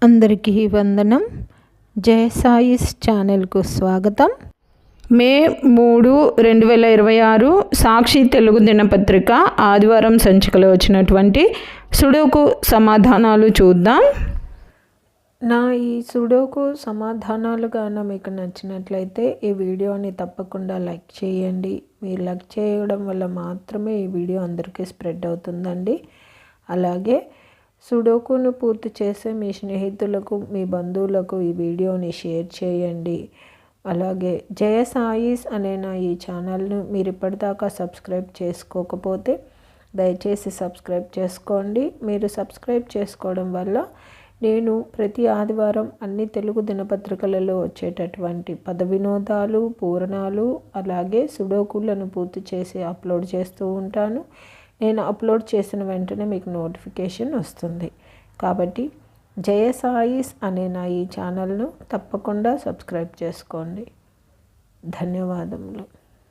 అందరికీ వందనం. జయ సాయిస్ ఛానల్కు స్వాగతం. మే 3, 2026 సాక్షి తెలుగు దినపత్రిక ఆదివారం సంచికలో వచ్చినటువంటి సుడోకు సమాధానాలు చూద్దాం. నా ఈ సుడోకు సమాధానాలు గాన మీకు నచ్చినట్లయితే ఈ వీడియోని తప్పకుండా లైక్ చేయండి. మీరు లైక్ చేయడం వల్ల మాత్రమే ఈ వీడియో అందరికీ స్ప్రెడ్ అవుతుందండి. అలాగే సుడోకును పూర్తి చేసే మీ స్నేహితులకు, మీ బంధువులకు ఈ వీడియోని షేర్ చేయండి. అలాగే జయ సాయిస్ అనే నా ఈ ఛానల్ను మీరు ఇప్పటిదాకా సబ్స్క్రైబ్ చేసుకోకపోతే దయచేసి సబ్స్క్రైబ్ చేసుకోండి. మీరు సబ్స్క్రైబ్ చేసుకోవడం వల్ల నేను ప్రతి ఆదివారం అన్ని తెలుగు దినపత్రికలలో వచ్చేటటువంటి పద వినోదాలు, పూరణాలు, అలాగే సుడోకులను పూర్తి చేసి అప్లోడ్ చేస్తూ ఉంటాను. నేను అప్లోడ్ చేసిన వెంటనే మీకు నోటిఫికేషన్ వస్తుంది. కాబట్టి జయ సాయిస్ అనే నా ఈ ఛానల్ను తప్పకుండా సబ్స్క్రైబ్ చేసుకోండి. ధన్యవాదములు.